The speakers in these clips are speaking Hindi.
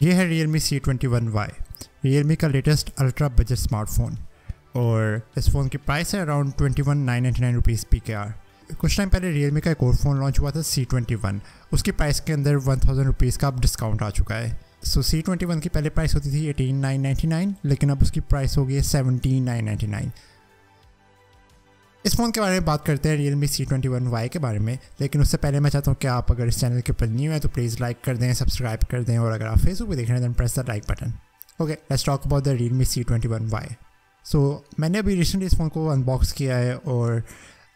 ये है Realme C21Y, Realme का लेटेस्ट अल्ट्रा बजट स्मार्टफोन और इस फ़ोन की प्राइस है अराउंड 21,999 रुपीज़ PKR। कुछ टाइम पहले Realme का एक और फ़ोन लॉन्च हुआ था C21, उसकी प्राइस के अंदर 1,000 रुपीज़ का अब डिस्काउंट आ चुका है। सो C21 की पहले प्राइस होती थी 18,999, लेकिन अब उसकी प्राइस हो गई है 17,999। इस फ़ोन के बारे में बात करते हैं Realme C21Y के बारे में, लेकिन उससे पहले मैं चाहता हूँ कि आप अगर इस चैनल के ऊपर न्यू है तो प्लीज़ लाइक कर दें, सब्सक्राइब कर दें, और अगर आप फेसबुक पे देख रहे हैं then press the like button. Okay, let's talk about the Realme C21Y। So मैंने अभी रिसेंटली इस फ़ोन को अनबॉक्स किया है और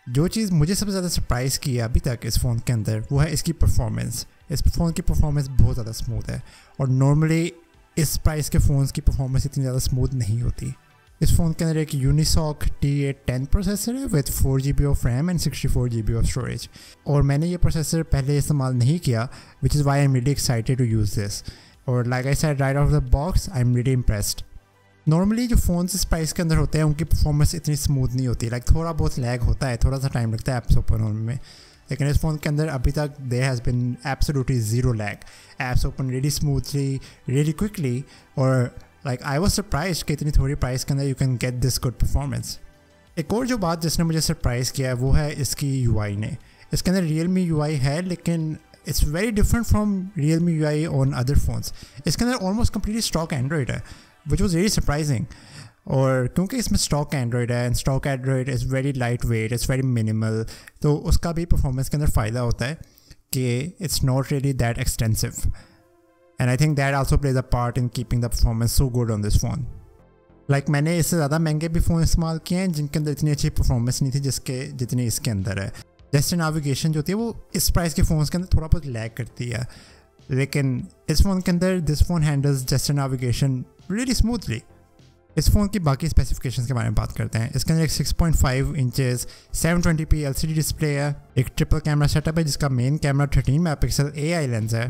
जो चीज़ मुझे सबसे ज़्यादा सरप्राइज़ की है अभी तक इस फ़ोन के अंदर वो है इसकी परफॉर्मेंस। इस फ़ोन की परफॉर्मेंस बहुत ज़्यादा स्मूथ है और नॉर्मली इस प्राइस के फ़ोन्स की परफॉर्मेंस इतनी ज़्यादा स्मूथ नहीं होती। इस फ़ोन के अंदर एक यूनिसॉक T810 प्रोसेसर है with 4GB of RAM and 64GB of storage, और मैंने ये प्रोसेसर पहले इस्तेमाल नहीं किया, which is why I am really excited to use this. और like I said right out of the box, I am really impressed. Normally जो फ़ोन्स इस प्राइस के अंदर होते हैं उनकी परफॉर्मेंस इतनी स्मूथ नहीं होती, लाइक थोड़ा बहुत लैग होता है, थोड़ा सा टाइम लगता है ऐप्स ओपन होने में, लेकिन इस फ़ोन के अंदर अभी तक there has been absolutely zero lag. Apps open really smoothly, really quickly, और लाइक आई वॉज सरप्राइज कि इतनी थोड़ी प्राइस के अंदर you can get this good performance. एक और जो बात जिसने मुझे सरप्राइज़ किया है वो है इसकी UI ने। इसके अंदर Realme UI है, लेकिन it's very different from Realme UI on other phones. इसके अंदर ऑलमोस्ट कम्प्लीटली स्टॉक एंड्रॉयड है, विच वॉज वेरी सरप्राइजिंग। और क्योंकि इसमें स्टॉक एंड्रॉयड है and stock Android is very light weight, it's very minimal, तो उसका भी परफॉर्मेंस के अंदर फ़ायदा होता है कि it's not really that extensive, and I think that also plays a part in keeping the performance so good on this phone. Like मैंने इससे ज़्यादा महंगे भी फ़ोन इस्तेमाल किए हैं जिनके अंदर इतनी अच्छी परफॉर्मेंस नहीं थी जितनी इसके अंदर है। जैसे नेविगेशन जो होती है वो इस प्राइस के फ़ोन्स के अंदर थोड़ा बहुत लैग करती है, लेकिन इस फ़ोन के अंदर this phone handles gesture navigation really smoothly. इस फ़ोन की बाकी स्पेसिफिकेशंस के बारे में बात करते हैं। इसके अंदर एक 6.5 इंचेस 720p LCD डिस्प्ले है, एक ट्रिपल कैमरा सेटअप है जिसका main camera 13 megapixel AI lens है,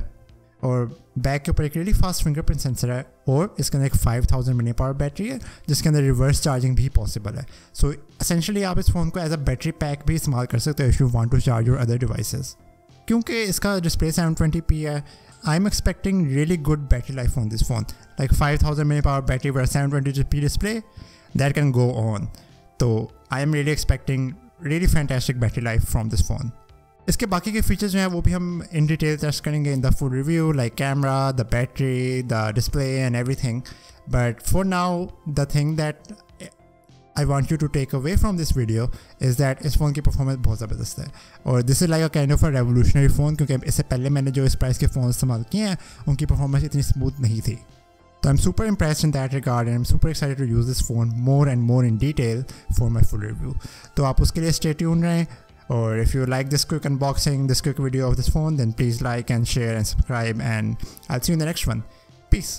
और बैक के ऊपर एक रियली फास्ट फिंगरप्रिंट सेंसर है, और इसके अंदर एक 5000 मिली पावर बैटरी है जिसके अंदर रिवर्स चार्जिंग भी पॉसिबल है। सो एसेंशियली आप इस फ़ोन को एज अ बैटरी पैक भी इस्तेमाल कर सकते हो if you want to charge your other devices. क्योंकि इसका डिस्प्ले 720p है, I am expecting really good battery life on this phone, like 5000 milli power battery for 720p display that can go on. तो I am really expecting really fantastic battery life from this phone. इसके बाकी के फीचर्स जो हैं वो भी हम इन डिटेल टेस्ट करेंगे in the full review, like camera, the battery, the display and everything. But for now the thing that I want you to take away from this video is that इस फ़ोन की परफॉर्मेंस बहुत ज़बरदस्त है, और this is like a kind of a revolutionary phone, क्योंकि इससे पहले मैंने जो इस प्राइस के फ़ोन इस्तेमाल किए हैं उनकी परफॉर्मेंस इतनी स्मूथ नहीं थी। So I'm super impressed in that regard and I'm super excited to use this phone more and more in detail for my full review. तो आप उसके लिए stay tuned रहें, or if you like this quick unboxing, this quick video of this phone, then please like and share and subscribe, and I'll see you in the next one. Peace.